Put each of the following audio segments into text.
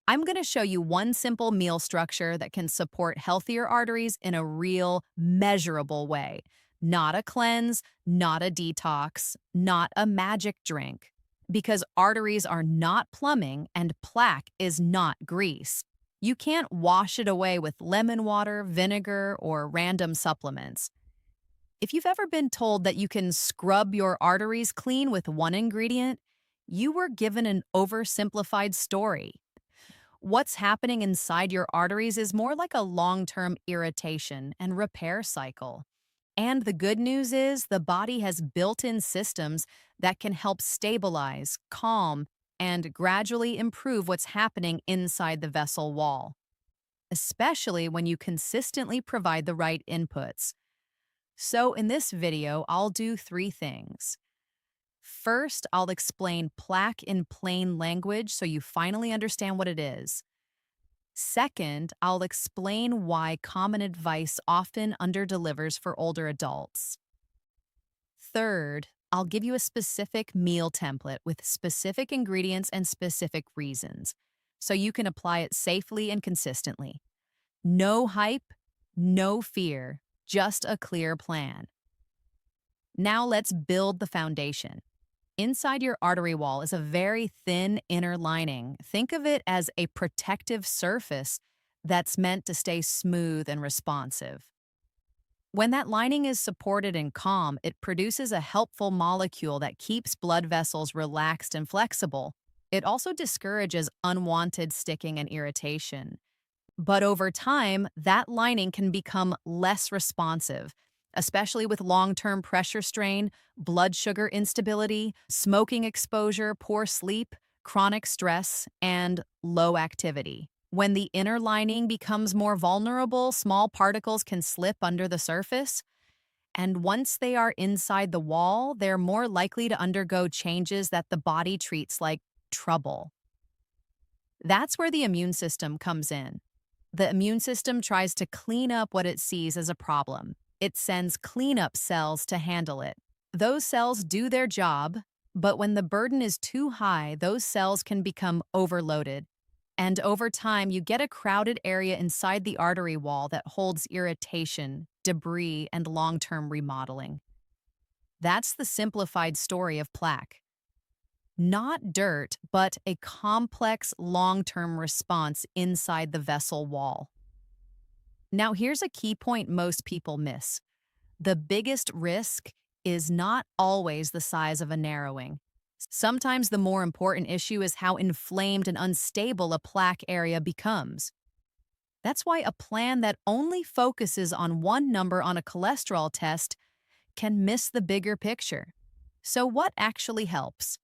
I'm going to show you one simple meal structure that can support healthier arteries in a real, measurable way. Not a cleanse, not a detox, not a magic drink. Because arteries are not plumbing and plaque is not grease. You can't wash it away with lemon water, vinegar, or random supplements. If you've ever been told that you can scrub your arteries clean with one ingredient, you were given an oversimplified story. What's happening inside your arteries is more like a long term irritation and repair cycle. And the good news is the body has built in systems that can help stabilize, calm, and gradually improve what's happening inside the vessel wall, especially when you consistently provide the right inputs. So, in this video, I'll do three things. First, I'll explain plaque in plain language so you finally understand what it is. Second, I'll explain why common advice often underdelivers for older adults. Third, I'll give you a specific meal template with specific ingredients and specific reasons, so you can apply it safely and consistently. No hype, no fear, just a clear plan. Now let's build the foundation. Inside your artery wall is a very thin inner lining. Think of it as a protective surface that's meant to stay smooth and responsive. When that lining is supported and calm, it produces a helpful molecule that keeps blood vessels relaxed and flexible. It also discourages unwanted sticking and irritation. But over time, that lining can become less responsive, especially with long-term pressure strain, blood sugar instability, smoking exposure, poor sleep, chronic stress, and low activity. When the inner lining becomes more vulnerable, small particles can slip under the surface, and once they are inside the wall, they're more likely to undergo changes that the body treats like trouble. That's where the immune system comes in. The immune system tries to clean up what it sees as a problem. It sends cleanup cells to handle it. Those cells do their job, but when the burden is too high, those cells can become overloaded. And over time, you get a crowded area inside the artery wall that holds irritation, debris, and long-term remodeling. That's the simplified story of plaque. Not dirt, but a complex long-term response inside the vessel wall. Now, here's a key point most people miss. The biggest risk is not always the size of a narrowing. Sometimes the more important issue is how inflamed and unstable a plaque area becomes. That's why a plan that only focuses on one number on a cholesterol test can miss the bigger picture. So, what actually helps?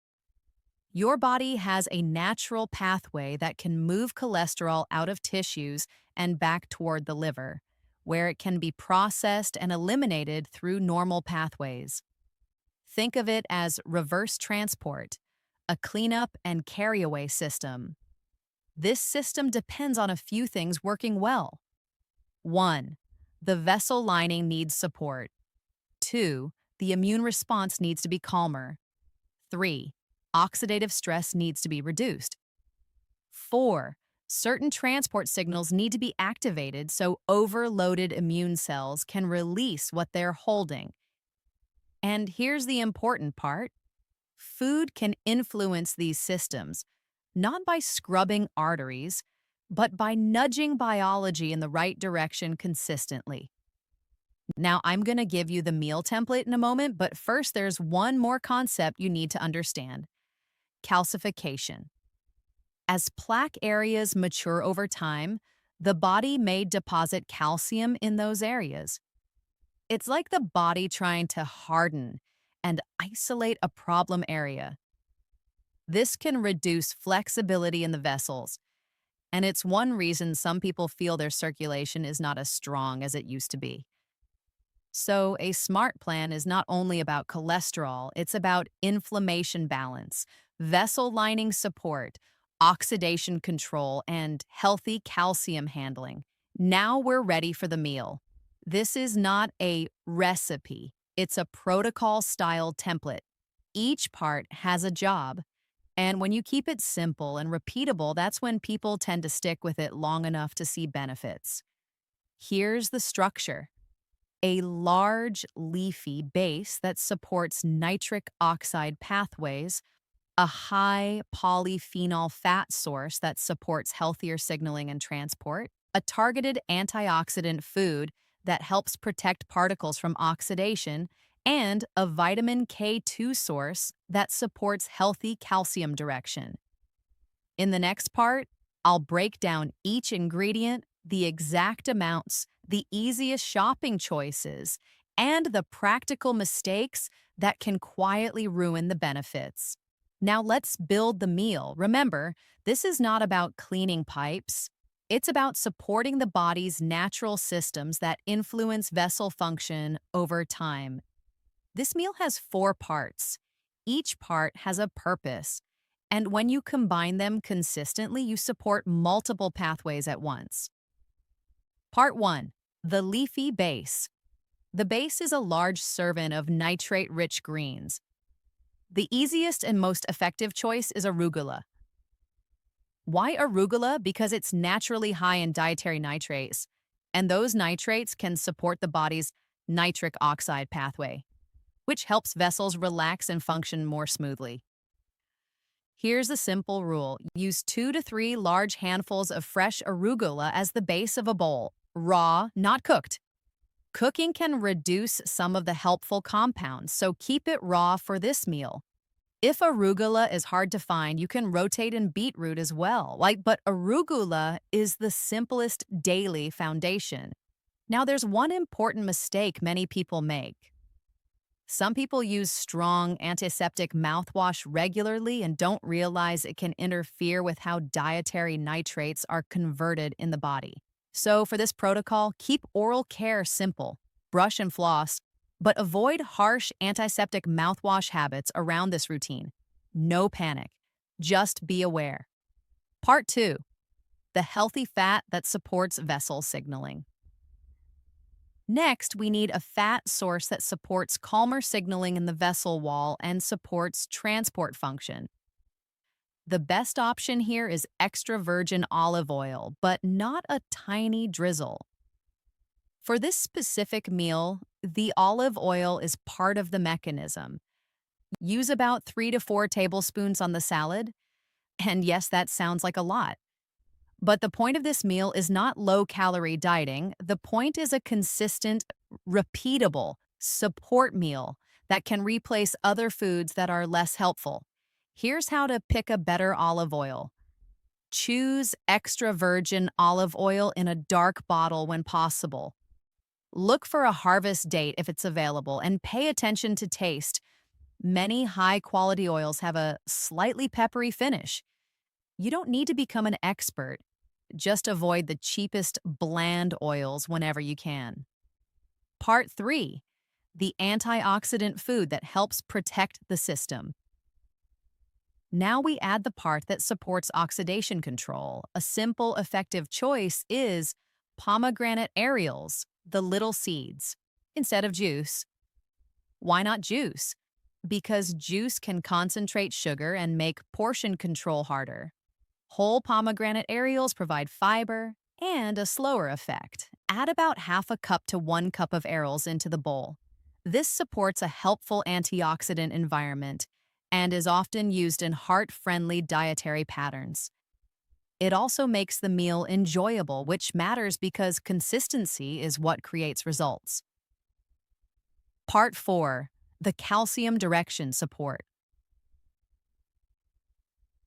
Your body has a natural pathway that can move cholesterol out of tissues and back toward the liver, where it can be processed and eliminated through normal pathways. Think of it as reverse transport, a cleanup and carry-away system. This system depends on a few things working well. 1. The vessel lining needs support. 2. The immune response needs to be calmer. 3. Oxidative stress needs to be reduced. 4. Certain transport signals need to be activated so overloaded immune cells can release what they're holding. And here's the important part. Food can influence these systems, not by scrubbing arteries, but by nudging biology in the right direction consistently. Now, I'm going to give you the meal template in a moment, but first there's one more concept you need to understand. Calcification. As plaque areas mature over time, the body may deposit calcium in those areas. It's like the body trying to harden and isolate a problem area. This can reduce flexibility in the vessels, and it's one reason some people feel their circulation is not as strong as it used to be. So, a SMART plan is not only about cholesterol, it's about inflammation balance, vessel lining support, oxidation control, and healthy calcium handling. Now we're ready for the meal. This is not a recipe, it's a protocol-style template. Each part has a job, And when you keep it simple and repeatable, that's when people tend to stick with it long enough to see benefits. Here's the structure: a large leafy base that supports nitric oxide pathways, a high polyphenol fat source that supports healthier signaling and transport, a targeted antioxidant food that helps protect particles from oxidation, and a vitamin K2 source that supports healthy calcium direction. In the next part, I'll break down each ingredient, the exact amounts, the easiest shopping choices, and the practical mistakes that can quietly ruin the benefits. Now let's build the meal. Remember, this is not about cleaning pipes. It's about supporting the body's natural systems that influence vessel function over time. This meal has 4 parts. Each part has a purpose, and when you combine them consistently, you support multiple pathways at once. Part 1: the leafy base. The base is a large serving of nitrate-rich greens. The easiest and most effective choice is arugula. Why arugula? Because it's naturally high in dietary nitrates, and those nitrates can support the body's nitric oxide pathway, which helps vessels relax and function more smoothly. Here's a simple rule: use 2 to 3 large handfuls of fresh arugula as the base of a bowl, raw, not cooked. Cooking can reduce some of the helpful compounds, so keep it raw for this meal. If arugula is hard to find, you can rotate in beetroot as well. But arugula is the simplest daily foundation. Now, there's one important mistake many people make. Some people use strong antiseptic mouthwash regularly and don't realize it can interfere with how dietary nitrates are converted in the body. So, for this protocol, keep oral care simple. Brush and floss, but avoid harsh antiseptic mouthwash habits around this routine. No panic. Just be aware. Part 2: the healthy fat that supports vessel signaling. Next, we need a fat source that supports calmer signaling in the vessel wall and supports transport function. The best option here is extra virgin olive oil, but not a tiny drizzle. For this specific meal, the olive oil is part of the mechanism. Use about 3 to 4 tablespoons on the salad. And yes, that sounds like a lot. But the point of this meal is not low-calorie dieting. The point is a consistent, repeatable support meal that can replace other foods that are less helpful. Here's how to pick a better olive oil. Choose extra virgin olive oil in a dark bottle when possible. Look for a harvest date if it's available, and pay attention to taste. Many high-quality oils have a slightly peppery finish. You don't need to become an expert. Just avoid the cheapest bland oils whenever you can. Part 3: the antioxidant food that helps protect the system. Now we add the part that supports oxidation control. A simple, effective choice is pomegranate aerials, the little seeds, instead of juice. Why not juice? Because juice can concentrate sugar and make portion control harder. Whole pomegranate aerials provide fiber and a slower effect. Add about half a cup to 1 cup of aerials into the bowl. This supports a helpful antioxidant environment and is often used in heart-friendly dietary patterns. It also makes the meal enjoyable, which matters because consistency is what creates results. Part 4: the calcium direction support.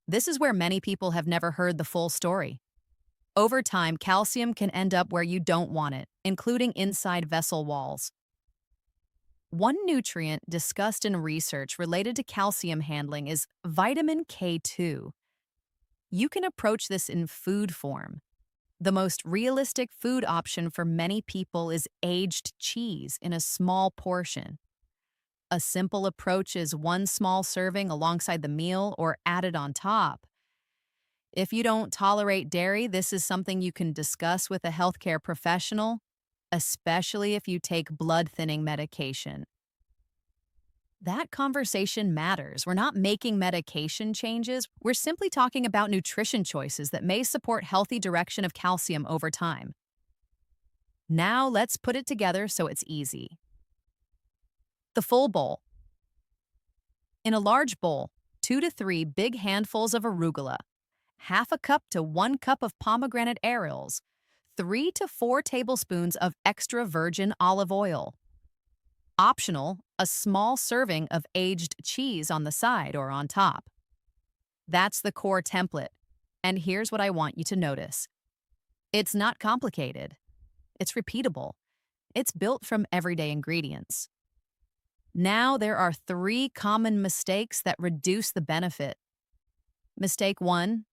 This is where many people have never heard the full story. Over time, calcium can end up where you don't want it, including inside vessel walls. One nutrient discussed in research related to calcium handling is vitamin K2. You can approach this in food form. The most realistic food option for many people is aged cheese in a small portion. A simple approach is 1 small serving alongside the meal or added on top. If you don't tolerate dairy, this is something you can discuss with a healthcare professional, especially if you take blood thinning medication. That conversation matters. We're not making medication changes. We're simply talking about nutrition choices that may support healthy direction of calcium over time. Now let's put it together so it's easy. The full bowl. In a large bowl, 2 to 3 big handfuls of arugula, half a cup to 1 cup of pomegranate arils, 3 to 4 tablespoons of extra virgin olive oil. Optional, a small serving of aged cheese on the side or on top. That's the core template. And here's what I want you to notice. It's not complicated. It's repeatable. It's built from everyday ingredients. Now there are 3 common mistakes that reduce the benefit. Mistake 1,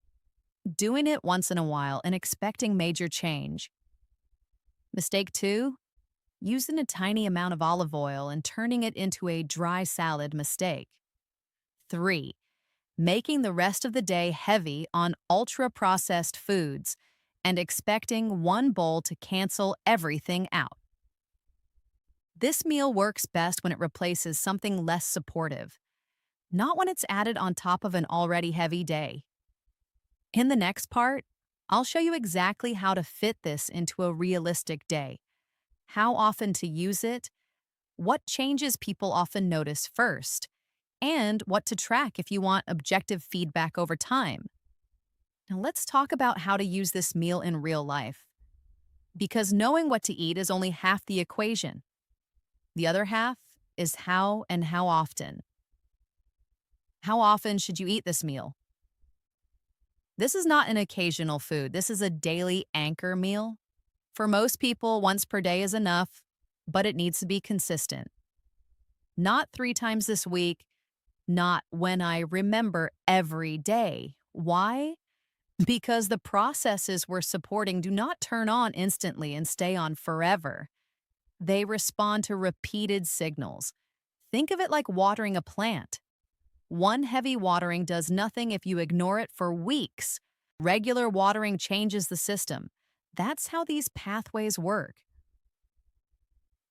doing it once in a while and expecting major change. Mistake 2, using a tiny amount of olive oil and turning it into a dry salad mistake. 3, making the rest of the day heavy on ultra-processed foods and expecting one bowl to cancel everything out. This meal works best when it replaces something less supportive, not when it's added on top of an already heavy day. In the next part, I'll show you exactly how to fit this into a realistic day, how often to use it, what changes people often notice first, and what to track if you want objective feedback over time. Now let's talk about how to use this meal in real life. Because knowing what to eat is only half the equation. The other half is how and how often. How often should you eat this meal? This is not an occasional food. This is a daily anchor meal. For most people, once per day is enough, but it needs to be consistent. Not 3 times this week, not when I remember every day. Why? Because the processes we're supporting do not turn on instantly and stay on forever. They respond to repeated signals. Think of it like watering a plant. One heavy watering does nothing if you ignore it for weeks. Regular watering changes the system. That's how these pathways work.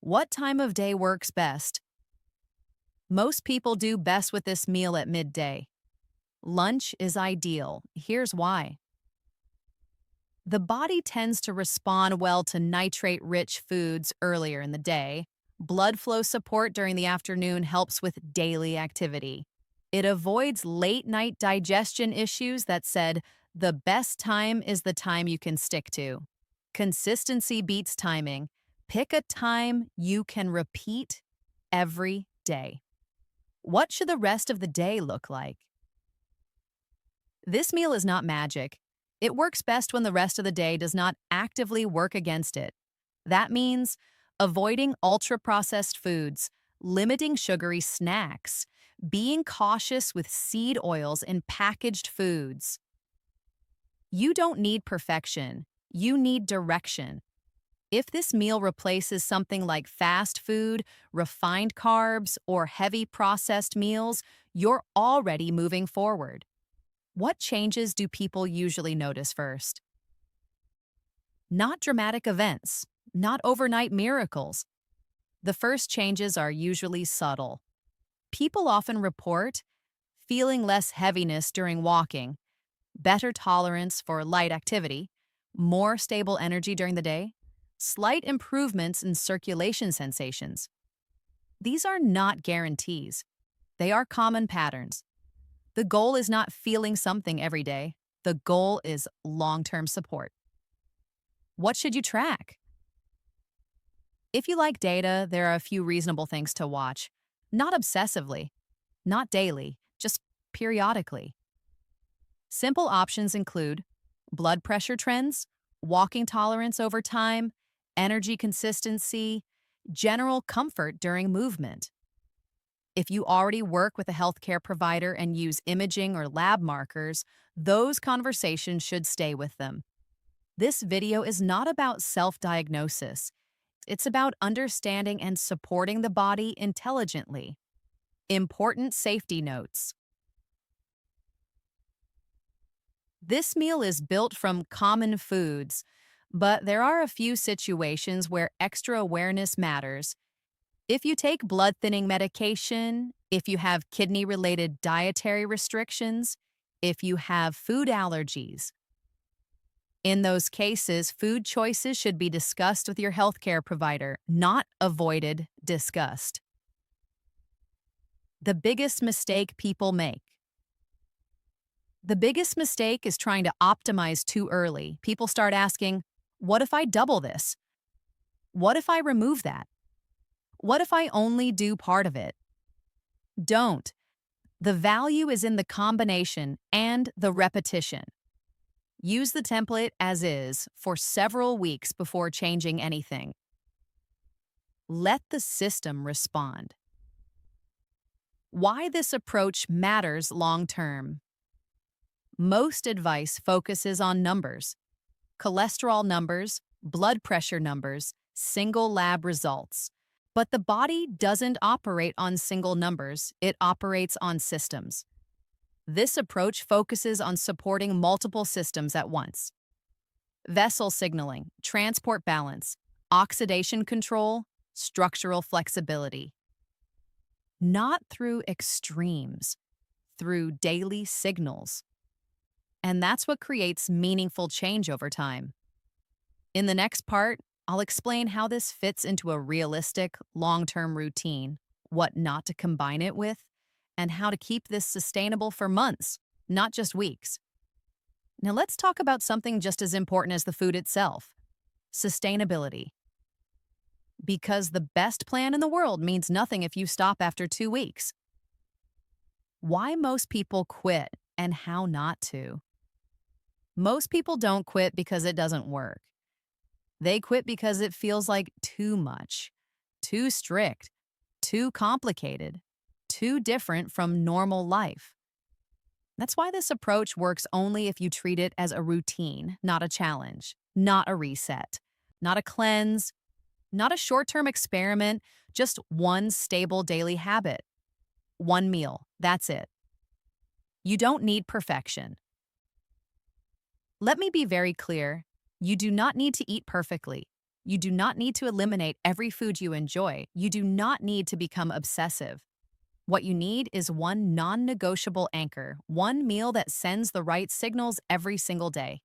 What time of day works best? Most people do best with this meal at midday. Lunch is ideal. Here's why. The body tends to respond well to nitrate-rich foods earlier in the day. Blood flow support during the afternoon helps with daily activity. It avoids late-night digestion issues that said, the best time is the time you can stick to. Consistency beats timing. Pick a time you can repeat every day. What should the rest of the day look like? This meal is not magic. It works best when the rest of the day does not actively work against it. That means avoiding ultra-processed foods, limiting sugary snacks, being cautious with seed oils in packaged foods. You don't need perfection. You need direction. If this meal replaces something like fast food, refined carbs, or heavy processed meals, you're already moving forward. What changes do people usually notice first? Not dramatic events, not overnight miracles. The first changes are usually subtle. People often report feeling less heaviness during walking, better tolerance for light activity, more stable energy during the day, slight improvements in circulation sensations. These are not guarantees. They are common patterns. The goal is not feeling something every day. The goal is long-term support. What should you track? If you like data, there are a few reasonable things to watch. Not obsessively, not daily, just periodically. Simple options include blood pressure trends, walking tolerance over time, energy consistency, general comfort during movement. If you already work with a healthcare provider and use imaging or lab markers, those conversations should stay with them. This video is not about self-diagnosis. It's about understanding and supporting the body intelligently. Important safety notes. This meal is built from common foods, but there are a few situations where extra awareness matters. If you take blood thinning medication, if you have kidney related dietary restrictions, if you have food allergies, in those cases, food choices should be discussed with your healthcare provider, not avoided, discussed. The biggest mistake people make. The biggest mistake is trying to optimize too early. People start asking, what if I double this? What if I remove that? What if I only do part of it? Don't. The value is in the combination and the repetition. Use the template as is for several weeks before changing anything. Let the system respond. Why this approach matters long term. Most advice focuses on numbers: cholesterol numbers, blood pressure numbers, single lab results. But the body doesn't operate on single numbers, it operates on systems. This approach focuses on supporting multiple systems at once: vessel signaling, transport balance, oxidation control, structural flexibility. Not through extremes, through daily signals. And that's what creates meaningful change over time. In the next part, I'll explain how this fits into a realistic, long-term routine, what not to combine it with, and how to keep this sustainable for months, not just weeks. Now let's talk about something just as important as the food itself: sustainability. Because the best plan in the world means nothing if you stop after 2 weeks. Why most people quit and how not to. Most people don't quit because it doesn't work. They quit because it feels like too much, too strict, too complicated, too different from normal life. That's why this approach works only if you treat it as a routine, not a challenge, not a reset, not a cleanse, not a short-term experiment, just one stable daily habit. One meal, that's it. You don't need perfection. Let me be very clear. You do not need to eat perfectly. You do not need to eliminate every food you enjoy. You do not need to become obsessive. What you need is one non-negotiable anchor, one meal that sends the right signals every single day.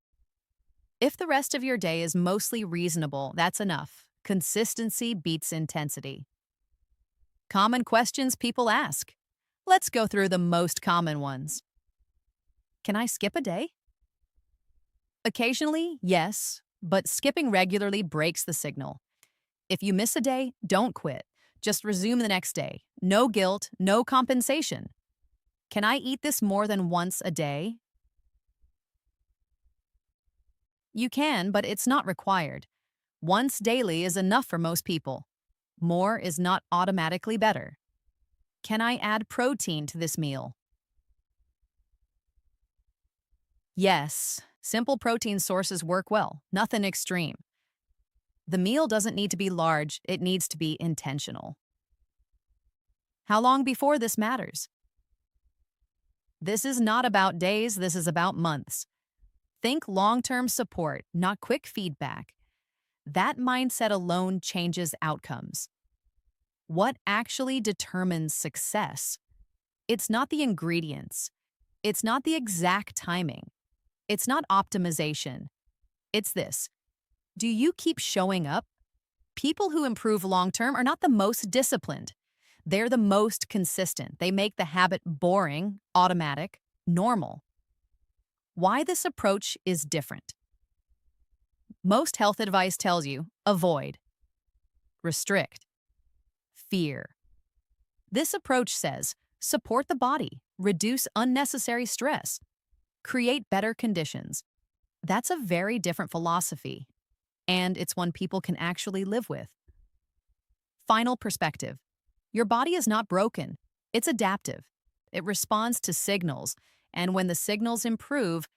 If the rest of your day is mostly reasonable, that's enough. Consistency beats intensity. Common questions people ask. Let's go through the most common ones. Can I skip a day? Occasionally, yes, but skipping regularly breaks the signal. If you miss a day, don't quit. Just resume the next day. No guilt, no compensation. Can I eat this more than once a day? You can, but it's not required. Once daily is enough for most people. More is not automatically better. Can I add protein to this meal? Yes, simple protein sources work well, nothing extreme. The meal doesn't need to be large, it needs to be intentional. How long before this matters? This is not about days, this is about months. Think long-term support, not quick feedback. That mindset alone changes outcomes. What actually determines success? It's not the ingredients. It's not the exact timing. It's not optimization. It's this. Do you keep showing up? People who improve long-term are not the most disciplined. They're the most consistent. They make the habit boring, automatic, normal. Why this approach is different. Most health advice tells you avoid, restrict, fear. This approach says support the body, reduce unnecessary stress, create better conditions. That's a very different philosophy, and it's one people can actually live with. Final perspective. Your body is not broken. It's adaptive. It responds to signals, and when the signals improve,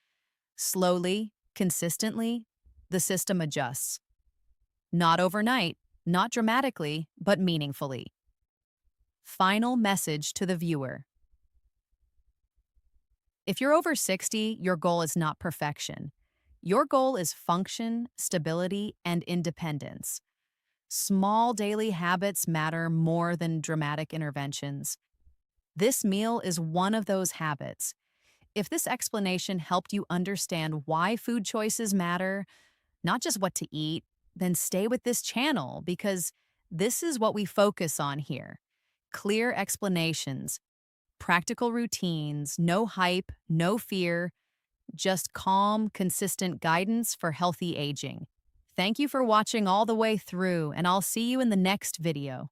slowly, consistently, the system adjusts. Not overnight, not dramatically, but meaningfully. Final message to the viewer. If you're over 60, your goal is not perfection. Your goal is function, stability, and independence. Small daily habits matter more than dramatic interventions. This meal is one of those habits. If this explanation helped you understand why food choices matter, not just what to eat, then stay with this channel because this is what we focus on here. Clear explanations, practical routines, no hype, no fear, just calm, consistent guidance for healthy aging. Thank you for watching all the way through, and I'll see you in the next video.